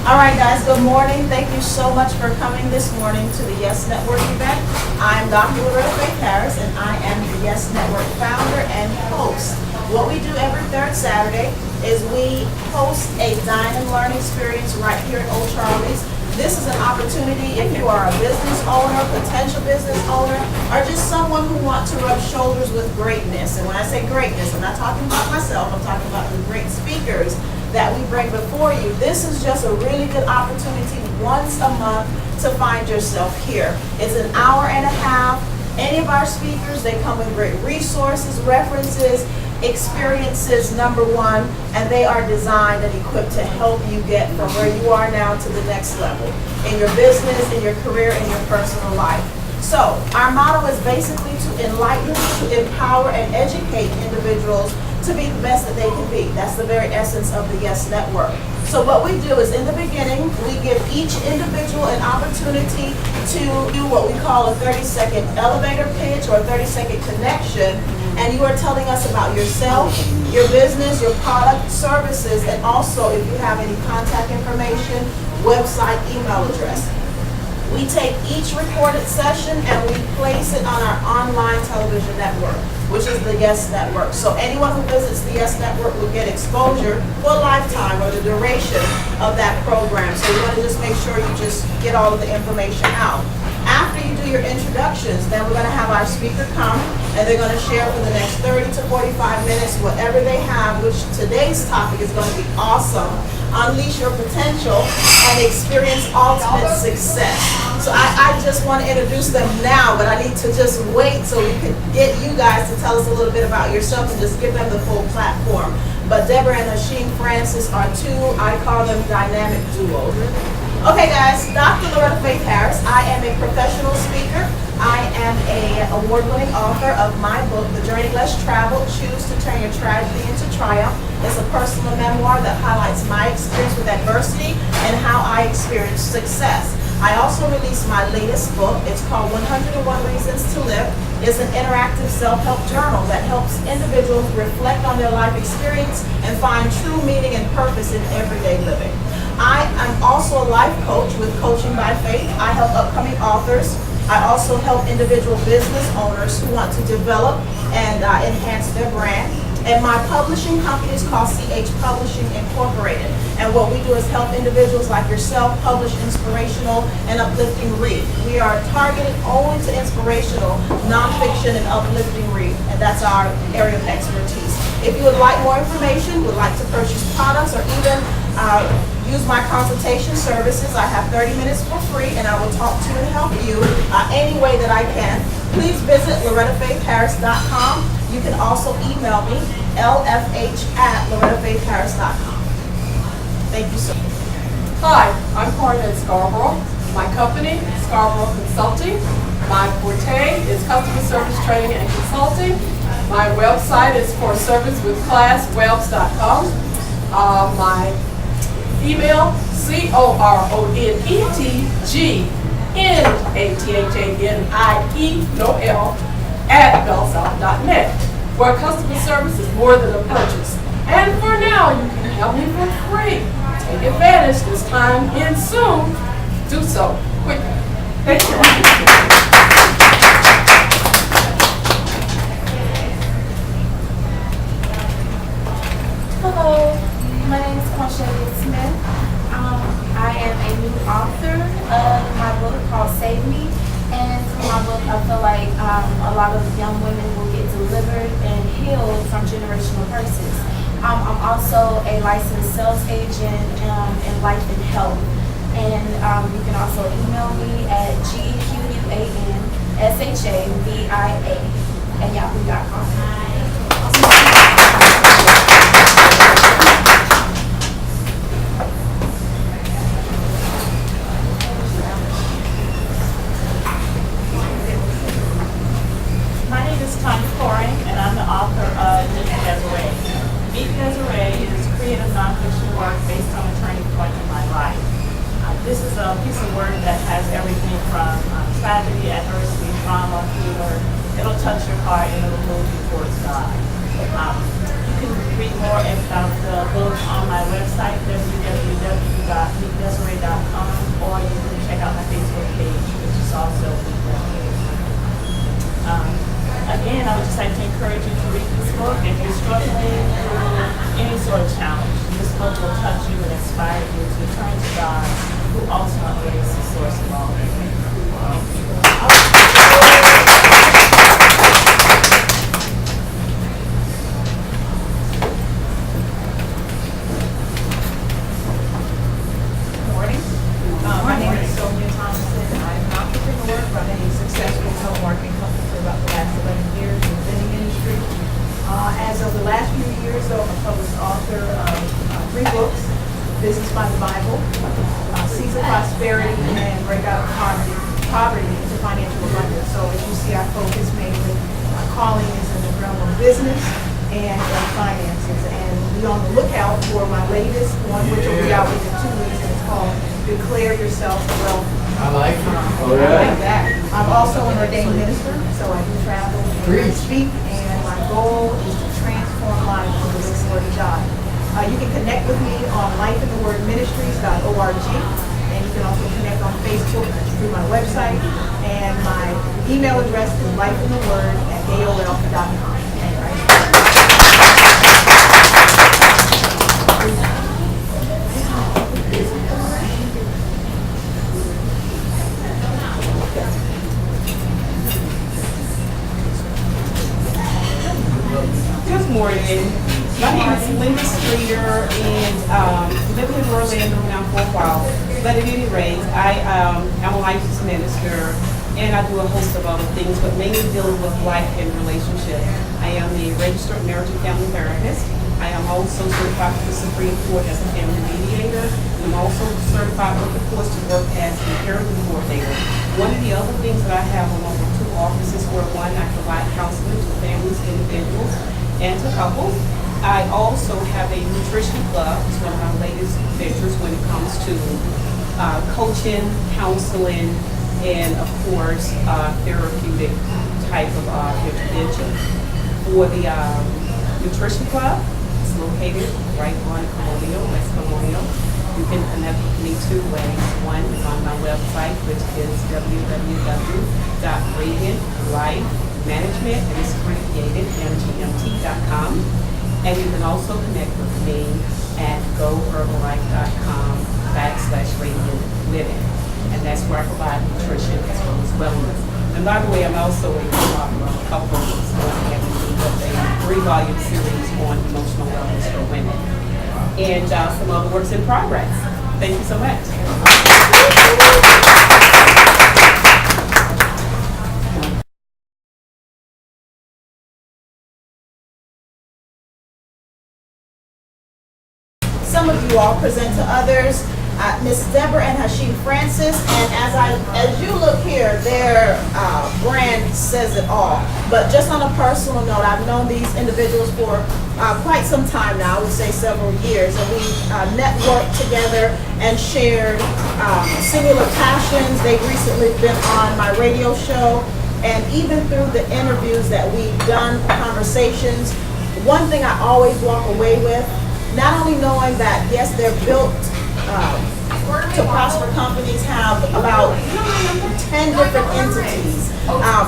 All right, guys, good morning. Thank you so much for coming this morning to the Yes Network event. I'm Dr. Loretta Faith Harris, and I am the Yes Network founder and host. What we do every third Saturday is we host a dine and learn experience right here at Old Charlie's. This is an opportunity if you are a business owner, potential business owner, or just someone who wants to rub shoulders with greatness. And when I say greatness, I'm not talking about myself, I'm talking about the great speakers that we bring before you. This is just a really good opportunity once a month to find yourself here. It's an hour and a half. Any of our speakers, they come with great resources, references, experiences, number one, and they are designed and equipped to help you get from where you are now to the next level in your business, in your career, in your personal life. So our motto is basically to enlighten, to empower, and educate individuals to be the best that they can be. That's the very essence of the Yes Network. So what we do is in the beginning, we give each individual an opportunity to do what we call a 30-second elevator pitch or a 30-second connection. And you are telling us about yourself, your business, your product, services, and also if you have any contact information, website, email address. We take each recorded session and we place it on our online television network, which is the Yes Network. So anyone who visits the Yes Network will get exposure for a lifetime or the duration of that program. So you want to just make sure you just get all of the information out. After you do your introductions, then we're going to have our speaker come and they're going to share for the next 30 to 45 minutes whatever they have, which today's topic is going to be awesome. Unleash your potential and experience ultimate success. So I just want to introduce them now, but I need to just wait so we can get you guys to tell us a little bit about yourself and just give them the full platform. But Deborah and Hasheem Francis are two, I call them dynamic duos. Okay guys, Dr. Loretta Faith Harris. I am a professional speaker. I am an award-winning author of my book, The Journey Less Traveled, Choose to Turn Your Tragedy into Triumph. It's a personal memoir that highlights my experience with adversity and how I experienced success. I also released my latest book. It's called 101 Reasons to Live. It's an interactive self-help journal that helps individuals reflect on their life experience and find true meaning and purpose in everyday living. I am also a life coach with Coaching by Faith. I help upcoming authors. I also help individual business owners who want to develop and enhance their brand. And my publishing company is called CH Publishing Incorporated. And what we do is help individuals like yourself publish inspirational and uplifting read. We are targeted only to inspirational, nonfiction, and uplifting read. And that's our area of expertise. If you would like more information, would like to purchase products, or even use my consultation services, I have 30 minutes for free, and I will talk to you and help you any way that I can. Please visit LorettaFaithHarris.com. You can also email me, lfh@LorettaFaithHarris.com. Thank you so much. Hi, I'm Cornette Scarborough. My company, Scarborough Consulting. My forte is customer service training and consulting. My website is forservicewithclasswebs.com. My email, CORONETGNATHANIE, no L, @bellsouth.net, where customer service is more than a purchase. And for now, you can help me for free. Take advantage. This time ends soon. Do so quickly. Thank you. Hello, my name is Quashaya Smith. I am a new author of my book called Save Me. And through my book, I feel like a lot of young women will get delivered and healed from generational curses. I'm also a licensed sales agent in life and health. And you can also email me at GQUANSHAVIA@yahoo.com. And I'm the author of Meet Desiree. Meet Desiree is creative nonfiction work based on a turning point in my life. This is a piece of work that has everything from tragedy, adversity, drama, humor. It'll touch your heart and it'll move you towards God. You can read more about the book on my website, www.meetdesiree.com, or you can check out my Facebook page, which is also Meet Desiree. Again, I would just like to encourage you to read this book. If you're struggling through any sort of challenge, this book will touch you and inspire you to turn to God, who ultimately is the source of all good. My name is Sonia Thompson. I'm an entrepreneur running a successful telemarketing company for about the last 11 years in the vending industry. As of the last few years, though, I'm a published author of 3 books: Business by the Bible, Seeds of Prosperity, and Break Out of Poverty into Financial Abundance. So as you see, I focus mainly, my calling is in the realm of business and finances. And be on the lookout for my latest one, which will be out within 2 weeks, and it's called Declare Yourself Wealthy. I like it. I like that. I'm also an ordained minister, so I do travel and speak, and my goal is to transform lives with the Word of God. You can connect with me on lifeinthewordministries.org, and you can also connect on Facebook through my website, and my email address is lifeintheword@aol.com. Good morning. My name is Linda Streeter, and living in Orlando now for a while. But at any rate, I'm a licensed minister, and I do a host of other things, but mainly dealing with life and relationship. I am a registered marriage and family therapist. I am also certified with the Supreme Court as a family mediator. I'm also certified with the course to work as a parenting coordinator. One of the other things that I have along with 2 offices where one, I provide counseling to families, individuals, and to couples. I also have a nutrition club. It's one of my latest ventures when it comes to coaching, counseling, and of course, therapeutic type of intervention. For the nutrition club, it's located right on Colonial, West Colonial. You can connect with me 2 ways. One is on my website, which is www.radiantlifemanagement, and it's abbreviated, mgmt.com. And you can also connect with me at goherbalife.com/radiantliving. And that's where I provide nutrition as well as wellness. And by the way, I'm also a co-author of Cofounders, with a 3-volume series on emotional wellness for women. And some other works in progress. Thank you so much. Some of you all present to others. Miss Deborah and Hasheem Francis, and as you look here, their brand says it all. But just on a personal note, I've known these individuals for quite some time now, I would say several years, and we networked together and shared similar passions. They've recently been on my radio show, and even through the interviews that we've done, conversations, one thing I always walk away with, not only knowing that, yes, they're built to prosper companies, have about 10 different entities,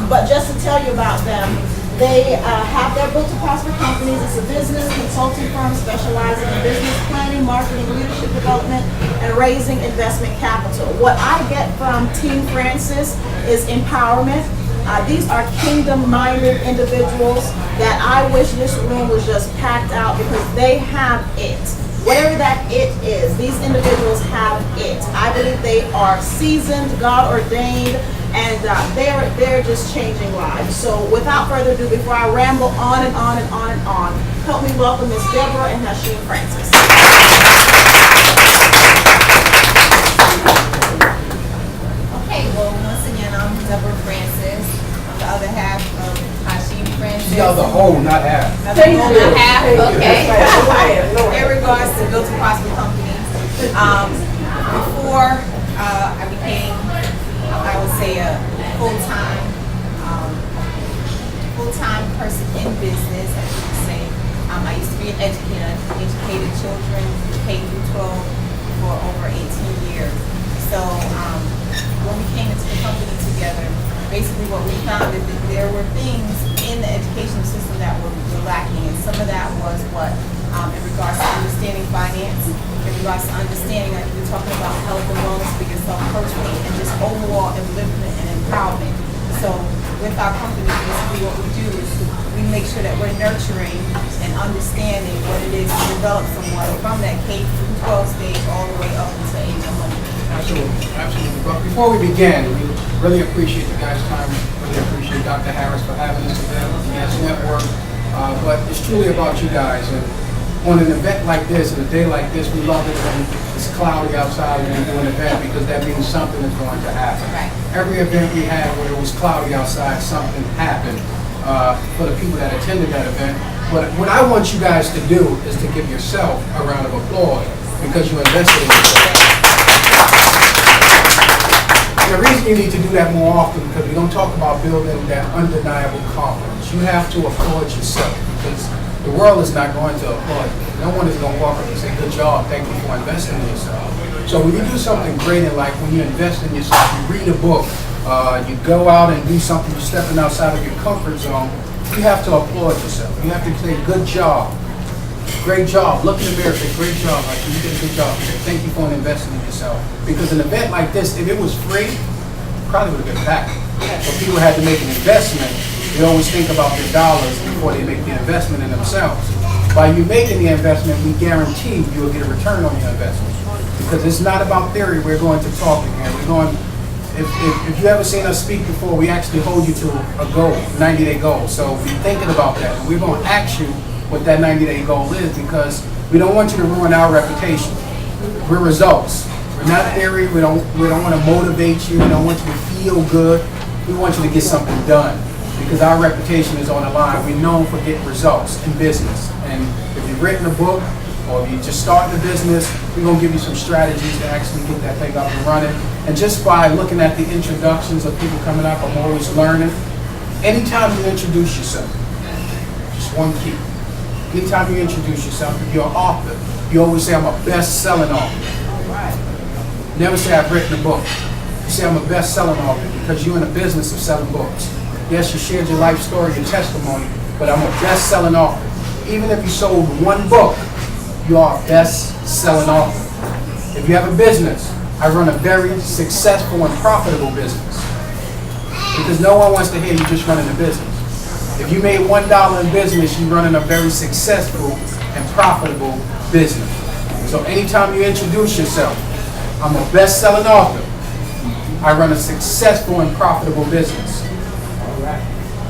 but just to tell you about them, they have their Built to Prosper companies. It's a business consulting firm specializing in business planning, marketing, leadership development, and raising investment capital. What I get from Team Francis is empowerment. These are kingdom-minded individuals that I wish this room was just packed out, because they have it. Whatever that it is, these individuals have it. I believe they are seasoned, God-ordained, and they're just changing lives. So without further ado, before I ramble on and on and on and on, help me welcome Miss Deborah and Hasheem Francis. Okay, well, once again, I'm Deborah Francis. I'm the other half of Hasheem Francis. The other whole, not half. Other half, okay. In regards to Built to Prosper Company, before I became, I would say, a full-time person in business, as you can say, I used to be an educated children, K through 12, for over 18 years. So when we came into the company together, basically what we found is that there were things in the education system that were lacking, and some of that was in regards to understanding finance, in regards to understanding, like we were talking about health and wellness for yourself personally, and just overall upliftment and empowerment. So with our company, basically what we do is we make sure that we're nurturing and understanding what it is to develop someone from that K through 12 stage all the way up until age of 100. Absolutely, absolutely. But before we begin, we really appreciate you guys' time. Really appreciate Dr. Harris for having us today with the Yes Network. But it's truly about you guys. And on an event like this, and a day like this, we love it when it's cloudy outside and we do an event, because that means something is going to happen. Right. Every event we had where it was cloudy outside, something happened for the people that attended that event. But what I want you guys to do is to give yourself a round of applause because you invested in yourself. And the reason you need to do that more often, because we don't talk about building that undeniable confidence. You have to applaud yourself, because the world is not going to applaud you. No one is going to walk up and say, good job, thank you for investing in yourself. So when you do something great in life, when you invest in yourself, you read a book, you go out and do something, you're stepping outside of your comfort zone, you have to applaud yourself. You have to say, good job, great job. Look in the mirror and say, great job, like you did a good job. Say, thank you for investing in yourself. Because an event like this, if it was free, probably would have been packed. So people had to make an investment. They always think about their dollars before they make the investment in themselves. By you making the investment, we guarantee you will get a return on your investment. Because it's not about theory, we're going to talk again. We're going, if you ever seen us speak before, we actually hold you to a goal, 90-day goal. So be thinking about that. And we're going to ask you what that 90-day goal is, because we don't want you to ruin our reputation. We're results. We're not theory. We don't want to motivate you. We don't want you to feel good. We want you to get something done, because our reputation is on the line. We're known for getting results in business. And if you've written a book, or if you're just starting a business, we're going to give you some strategies to actually get that thing up and running. And just by looking at the introductions of people coming up, I'm always learning. Anytime you introduce yourself, just one key. Anytime you introduce yourself, if you're an author, you always say, I'm a best-selling author. Never say, I've written a book. You say, I'm a best-selling author, because you're in the business of selling books. Yes, you shared your life story, your testimony, but I'm a best-selling author. Even if you sold one book, you are a best-selling author. If you have a business, I run a very successful and profitable business. Because no one wants to hear you just running a business. If you made $1 in business, you're running a very successful and profitable business. So anytime you introduce yourself, I'm a best-selling author. I run a successful and profitable business.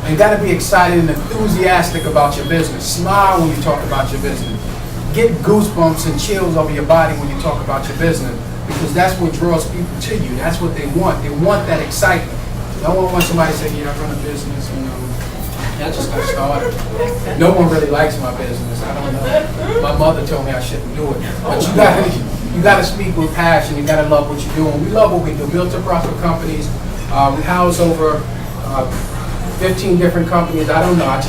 And you got to be excited and enthusiastic about your business. Smile when you talk about your business. Get goosebumps and chills over your body when you talk about your business, because that's what draws people to you. That's what they want. They want that excitement. No one wants somebody to say, yeah, I run a business, you know. I just got started. No one really likes my business. I don't know. My mother told me I shouldn't do it. But you gotta speak with passion. You gotta love what you're doing. We love what we do. Built to Prosper companies. We house over 15 different companies. I don't know. I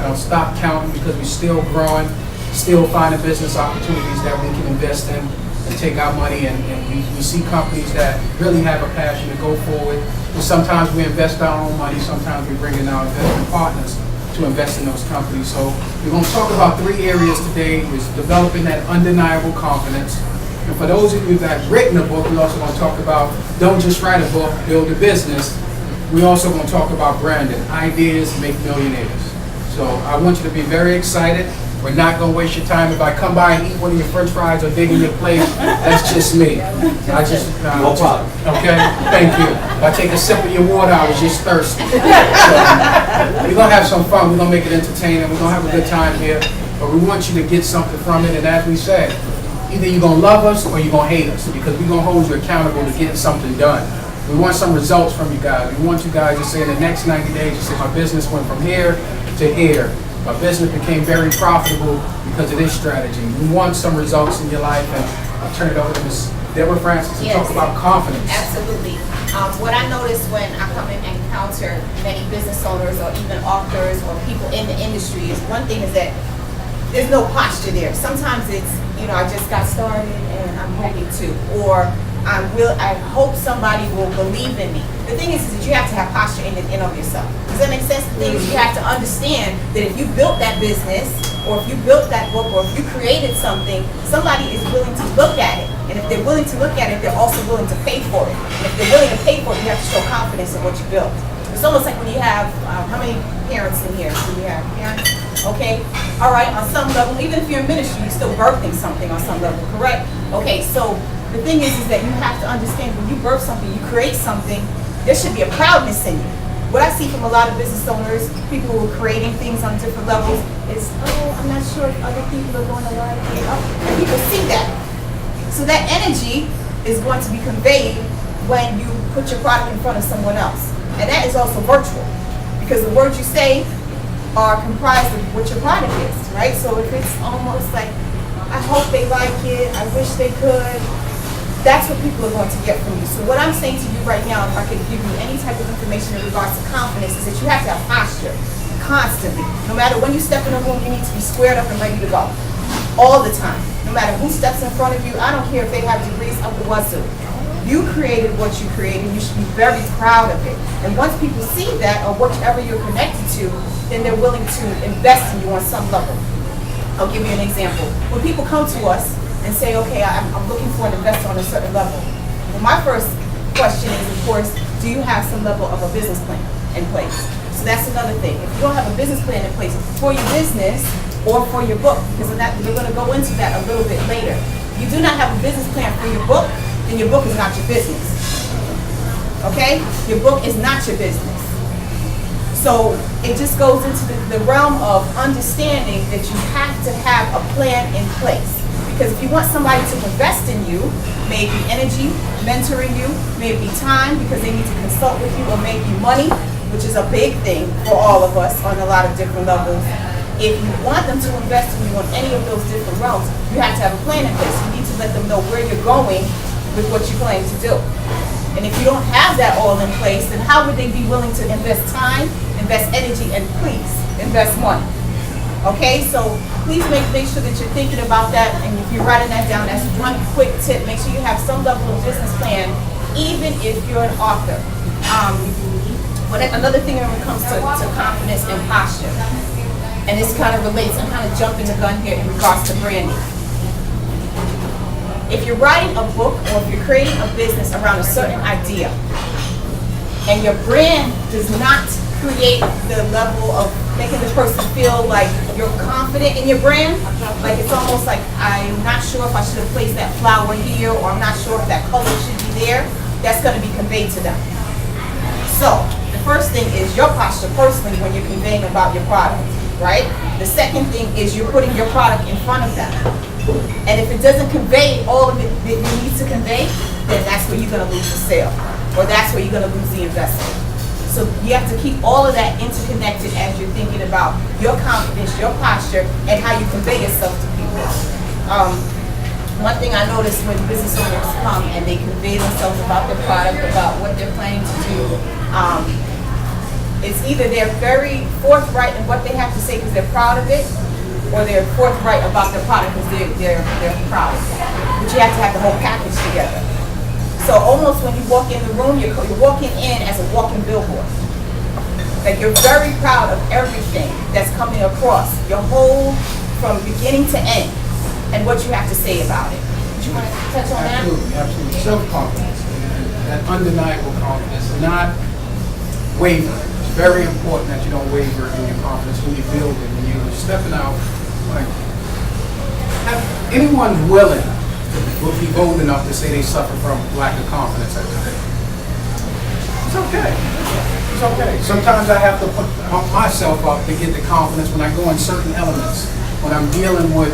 don't stop counting, because we're still growing, still finding business opportunities that we can invest in and take our money. And we see companies that really have a passion to go forward. And sometimes we invest our own money. Sometimes we bring in our investment partners to invest in those companies. So we're going to talk about 3 areas today. Is developing that undeniable confidence. And for those of you that have written a book, we're also going to talk about don't just write a book, build a business. We're also going to talk about branding. Ideas make millionaires. So I want you to be very excited. We're not going to waste your time. If I come by and eat one of your french fries or dig in your plate, that's just me. No problem. Okay? Thank you. If I take a sip of your water, I was just thirsty. So, we're going to have some fun. We're going to make it entertaining. We're going to have a good time here. But we want you to get something from it. And as we said, either you're going to love us or you're going to hate us, because we're going to hold you accountable to getting something done. We want some results from you guys. We want you guys to say in the next 90 days, you say, my business went from here to here. My business became very profitable because of this strategy. We want some results in your life, and I'll turn it over to Ms. Deborah Francis to talk about confidence. Absolutely. What I notice when I come and encounter many business owners or even authors or people in the industry is one thing is that there's no posture there. Sometimes it's, I just got started and I'm hoping to, or I hope somebody will believe in me. The thing is that you have to have posture in and of yourself. Does that make sense? The thing is you have to understand that if you built that business, or if you built that book, or if you created something, somebody is willing to look at it. And if they're willing to look at it, they're also willing to pay for it. And if they're willing to pay for it, you have to show confidence in what you built. It's almost like when you have, how many parents in here do we have? Parents? Okay, all right, on some level, even if you're in ministry, you're still birthing something on some level, correct? Okay, so the thing is that you have to understand when you birth something, you create something, there should be a proudness in you. What I see from a lot of business owners, people who are creating things on different levels, is, I'm not sure if other people are going to like it. And people see that. So that energy is going to be conveyed when you put your product in front of someone else. And that is also virtual, because the words you say are comprised of what your product is, right? So if it's almost like, I hope they like it, I wish they could, that's what people are going to get from you. So what I'm saying to you right now, if I could give you any type of information in regards to confidence, is that you have to have posture constantly. No matter when you step in a room, you need to be squared up and ready to go. All the time. No matter who steps in front of you, I don't care if they have degrees up the wazoo. You created what you created, you should be very proud of it. And once people see that, or whatever you're connected to, then they're willing to invest in you on some level. I'll give you an example. When people come to us and say, okay, I'm looking for an investor on a certain level. Well, my first question is, of course, do you have some level of a business plan in place? So that's another thing. If you don't have a business plan in place for your business or for your book, because of that, we're going to go into that a little bit later. If you do not have a business plan for your book, then your book is not your business. Okay? Your book is not your business. So it just goes into the realm of understanding that you have to have a plan in place. Because if you want somebody to invest in you, maybe energy, mentoring you, maybe time because they need to consult with you, or maybe money, which is a big thing for all of us on a lot of different levels. If you want them to invest in you on any of those different realms, you have to have a plan in place. You need to let them know where you're going with what you plan to do. And if you don't have that all in place, then how would they be willing to invest time, invest energy, and please invest money? Okay, so please make sure that you're thinking about that, and if you're writing that down, that's one quick tip. Make sure you have some level of business plan, even if you're an author. But another thing when it comes to confidence and posture, and this kind of relates, I'm kind of jumping the gun here in regards to branding. If you're writing a book or if you're creating a business around a certain idea, and your brand does not create the level of making the person feel like you're confident in your brand, like it's almost like, I'm not sure if I should have placed that flower here, or I'm not sure if that color should be there, that's going to be conveyed to them. So the first thing is your posture personally when you're conveying about your product, right? The second thing is you're putting your product in front of them. And if it doesn't convey all of it that you need to convey, then that's where you're going to lose the sale, or that's where you're going to lose the investment. So you have to keep all of that interconnected as you're thinking about your confidence, your posture, and how you convey yourself to people. One thing I noticed when business owners come and they convey themselves about their product, about what they're planning to do, it's either they're very forthright in what they have to say because they're proud of it, or they're forthright about their product because they're proud of it. But you have to have the whole package together. So almost when you walk in the room, you're walking in as a walking billboard. Like you're very proud of everything that's coming across, your whole, from beginning to end, and what you have to say about it. Do you want to touch on that? Absolutely, absolutely. Self-confidence, that undeniable confidence, not wavering. It's very important that you don't waver in your confidence when you're building, when you're stepping out. Like, have anyone willing to be bold enough to say they suffer from lack of confidence at times? It's okay. It's okay. Sometimes I have to put myself up to get the confidence when I go in certain elements, when I'm dealing with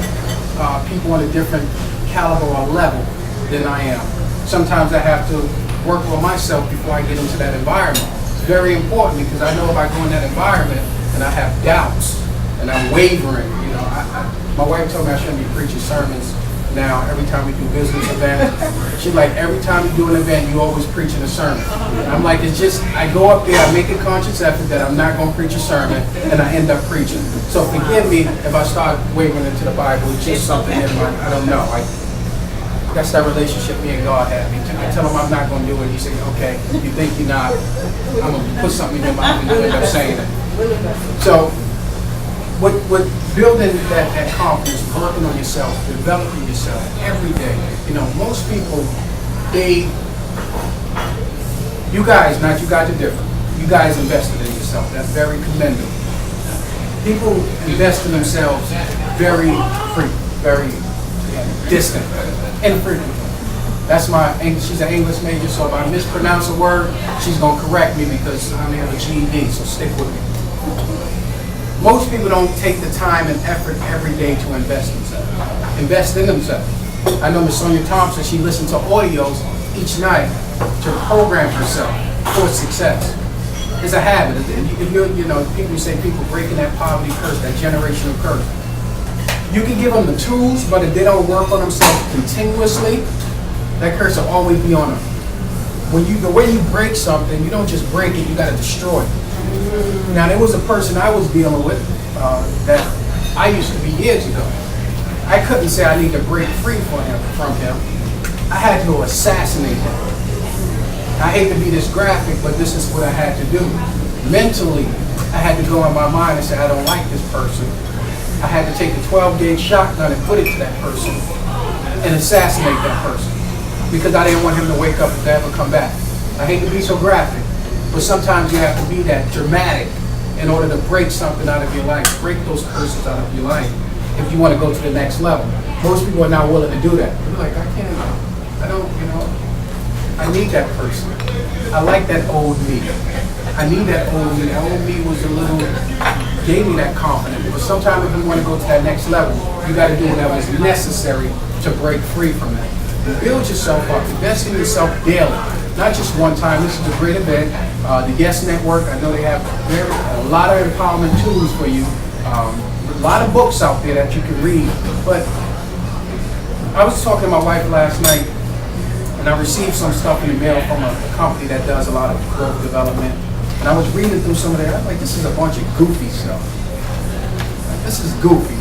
people on a different caliber or level than I am. Sometimes I have to work with myself before I get into that environment. It's very important because I know if I go in that environment and I have doubts and I'm wavering, my wife told me I shouldn't be preaching sermons now every time we do business events. She's like, every time you do an event, you always preaching a sermon. I'm like, it's just, I go up there, I make a conscious effort that I'm not going to preach a sermon, and I end up preaching. So forgive me if I start wavering into the Bible. It's just something in my, I don't know. That's that relationship me and God have. I tell him I'm not going to do it. He says, okay, you think you're not, I'm going to put something in your mouth and you end up saying it. So, what building that confidence, working on yourself, developing yourself every day. You know, most people, you guys are different. You guys invested in yourself. That's very commendable. People invest in themselves very distant, infrequently. That's she's an English major, so if I mispronounce a word, she's going to correct me because I have a GED, so stick with me. Most people don't take the time and effort every day to invest in themselves. I know Miss Sonia Thompson, she listens to audios each night to program herself for success. It's a habit. If you're, people say people breaking that poverty curse, that generational curse. You can give them the tools, but if they don't work on themselves continuously, that curse will always be on them. The way you break something, you don't just break it, you got to destroy it. Now, there was a person I was dealing with that I used to be years ago. I couldn't say I need to break free from him. I had to assassinate him. I hate to be this graphic, but this is what I had to do. Mentally, I had to go in my mind and say, I don't like this person. I had to take the 12-gauge shotgun and put it to that person and assassinate that person because I didn't want him to wake up and ever come back. I hate to be so graphic, but sometimes you have to be that dramatic in order to break something out of your life, break those curses out of your life if you want to go to the next level. Most people are not willing to do that. They're like, I need that person. I like that old me. I need that old me. That old me was gave me that confidence. But sometimes if you want to go to that next level, you got to do whatever is necessary to break free from that. And build yourself up. Invest in yourself daily. Not just one time. This is a great event. The Yes Network, I know they have a lot of empowerment tools for you. A lot of books out there that you can read. But I was talking to my wife last night, and I received some stuff in the mail from a company that does a lot of growth development. And I was reading through some of that. I'm like, this is a bunch of goofy stuff. This is goofy.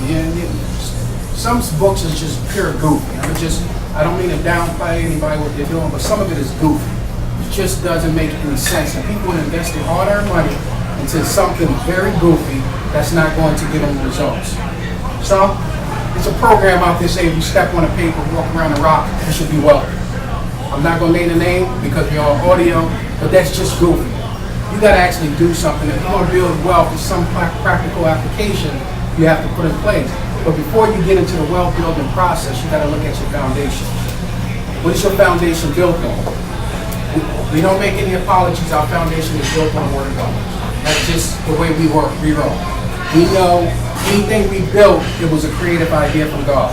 Some books is just pure goofy. I don't mean to downplay anybody what they're doing, but some of it is goofy. It just doesn't make any sense. And people are investing hard-earned money into something very goofy that's not going to get them results. So, it's a program out there saying if you step on a paper, walk around a rock, you should be wealthy. I'm not going to name the name because we're on audio, but that's just goofy. You got to actually do something. If you want to build wealth, there's some practical application you have to put in place. But before you get into the wealth building process, you got to look at your foundation. What is your foundation built on? We don't make any apologies. Our foundation is built on the Word of God. That's just the way we work. We roll. We know anything we built, it was a creative idea from God.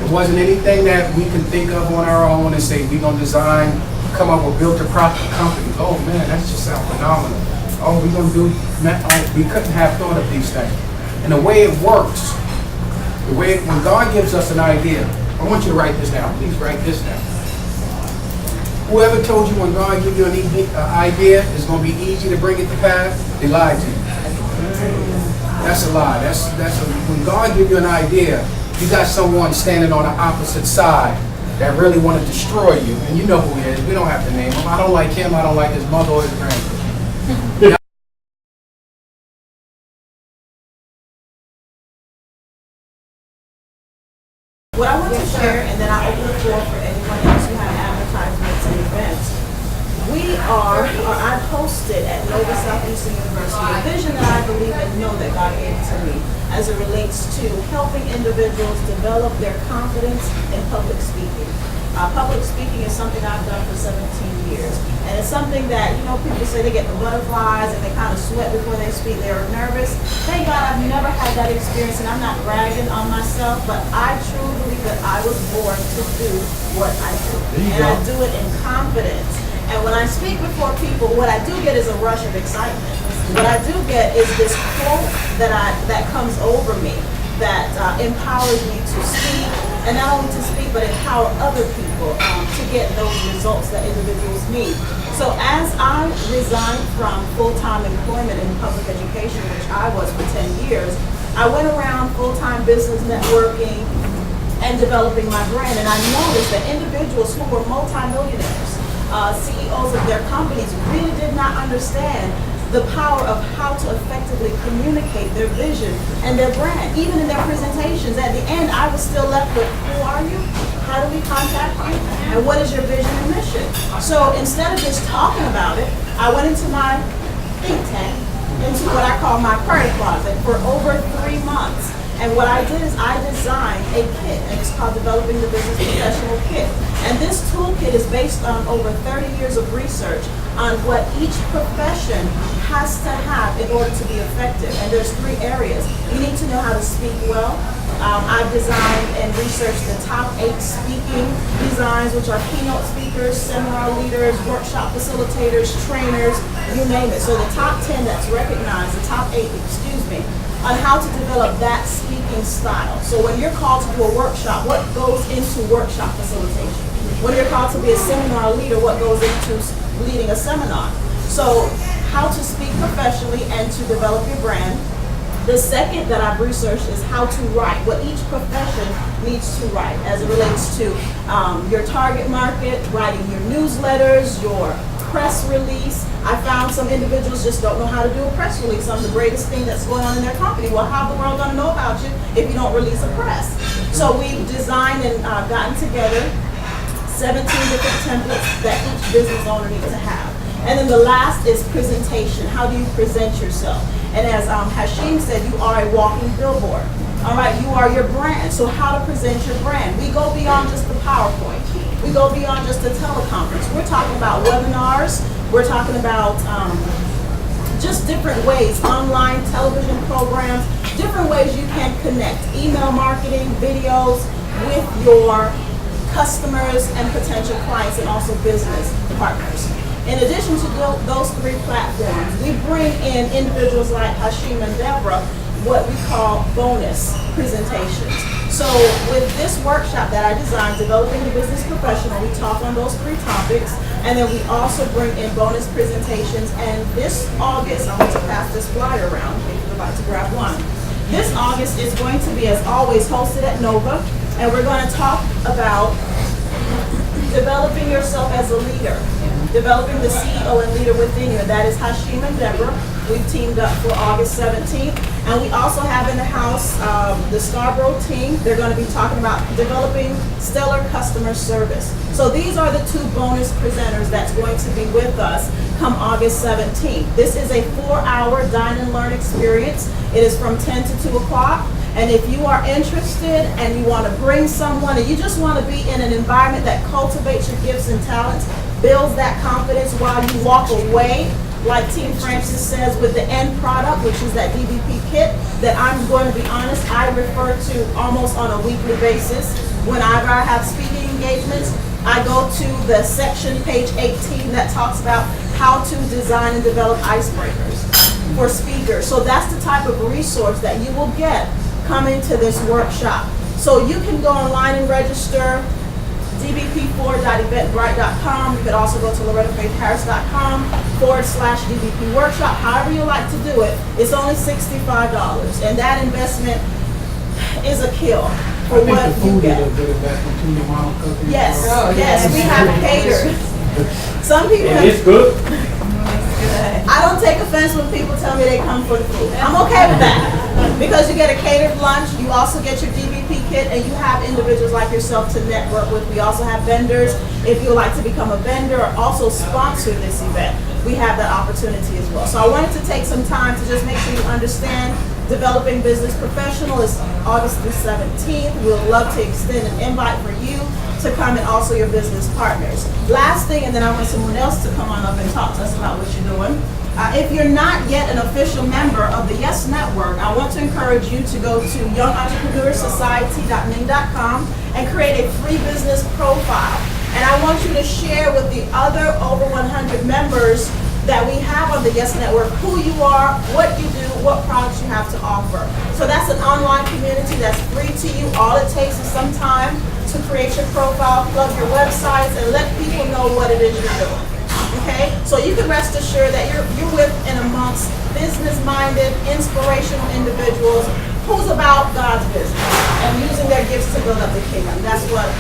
It wasn't anything that we can think of on our own and say we're going to design, come up with built a profit company. Oh man, that just sounds phenomenal. Oh, we're going to do, we couldn't have thought of these things. And the way it works, when God gives us an idea, I want you to write this down. Please write this down. Whoever told you when God gives you an idea, it's going to be easy to bring it to pass, they lied to you. That's a lie. When God gives you an idea, you got someone standing on the opposite side that really want to destroy you, and you know who he is. We don't have to name him. I don't like him. I don't like his mother or his grandmother. What I want to share, and then I open the floor for anyone else who have advertisements and events. I posted at Nova Southeastern University a vision that I believe and know that God gave to me as it relates to helping individuals develop their confidence in public speaking. Public speaking is something I've done for 17 years. And it's something that, people say they get the butterflies and they kind of sweat before they speak. They're nervous. Thank God I've never had that experience, and I'm not bragging on myself, but I truly believe that I was born to do what I do. And I do it in confidence. And when I speak before people, what I do get is a rush of excitement. What I do get is this quote that comes over me. that empowers me to speak, and not only to speak, but empower other people to get those results that individuals need. So as I resigned from full-time employment in public education, which I was for 10 years, I went around full-time business networking and developing my brand, and I noticed that individuals who were multimillionaires, CEOs of their companies, really did not understand the power of how to effectively communicate their vision and their brand. Even in their presentations, at the end, I was still left with, who are you? How do we contact you? And what is your vision and mission? So instead of just talking about it, I went into my think tank, into what I call my prayer closet for over 3 months. And what I did is I designed a kit, and it's called Developing the Business Professional Kit. And this toolkit is based on over 30 years of research on what each profession has to have in order to be effective. And there's 3 areas. You need to know how to speak well. I've designed and researched the top 8 speaking designs, which are keynote speakers, seminar leaders, workshop facilitators, trainers, you name it. So the top 10 that's recognized, the top 8, on how to develop that speaking style. So when you're called to do a workshop, what goes into workshop facilitation? When you're called to be a seminar leader, what goes into leading a seminar? So how to speak professionally and to develop your brand. The second that I've researched is how to write, what each profession needs to write as it relates to your target market, writing your newsletters, your press release. I found some individuals just don't know how to do a press release on the greatest thing that's going on in their company. Well, how's the world going to know about you if you don't release a press? So we've designed and gotten together 17 different templates that each business owner needs to have. And then the last is presentation. How do you present yourself? And as Hasheem said, you are a walking billboard. All right, you are your brand. So how to present your brand? We go beyond just the PowerPoint. We go beyond just a teleconference. We're talking about webinars. We're talking about just different ways, online television programs, different ways you can connect, email marketing, videos with your customers and potential clients and also business partners. In addition to those 3 platforms, we bring in individuals like Hasheem and Deborah, what we call bonus presentations. So with this workshop that I designed, Developing the Business Professional, we talk on those 3 topics, and then we also bring in bonus presentations. And this August, I want to pass this flyer around if you would like to grab one. This August is going to be, as always, hosted at Nova, and we're going to talk about developing yourself as a leader, developing the CEO and leader within you, and that is Hasheem and Deborah. We've teamed up for August 17th. And we also have in the house the Scarborough team. They're going to be talking about developing stellar customer service. So these are the 2 bonus presenters that's going to be with us come August 17th. This is a 4-hour dine and learn experience. It is from 10 to 2 o'clock. And if you are interested and you want to bring someone and you just want to be in an environment that cultivates your gifts and talents, builds that confidence while you walk away, like Team Francis says, with the end product, which is that DBP kit that I'm going to be honest, I refer to almost on a weekly basis. Whenever I have speaking engagements, I go to the section, page 18, that talks about how to design and develop icebreakers for speakers. So that's the type of resource that you will get coming to this workshop. So you can go online and register, dbp4.eventbrite.com. You could also go to lorettafaithharris.com/DBP workshop. However you like to do it, it's only $65. And that investment is a kill for what you get. Yes, yes, we have catered. Some people have, It's good. I don't take offense when people tell me they come for the food. I'm okay with that. Because you get a catered lunch, you also get your DBP kit, and you have individuals like yourself to network with. We also have vendors. If you would like to become a vendor or also sponsor this event, we have that opportunity as well. So I wanted to take some time to just make sure you understand Developing Business Professional is August the 17th. We would love to extend an invite for you to come and also your business partners. Last thing, and then I want someone else to come on up and talk to us about what you're doing. If you're not yet an official member of the Yes Network, I want to encourage you to go to youngentrepreneursociety.ning.com and create a free business profile. And I want you to share with the other over 100 members that we have on the Yes Network who you are, what you do, what products you have to offer. So that's an online community that's free to you. All it takes is some time to create your profile, plug your websites, and let people know what it is you're doing. Okay? So you can rest assured that you're with and amongst business-minded, inspirational individuals who's about God's business and using their gifts to build up the kingdom. That's what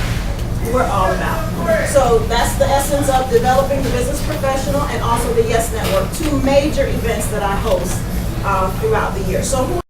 we're all about. So that's the essence of developing the business professional and also the Yes Network, two major events that I host throughout the year. So who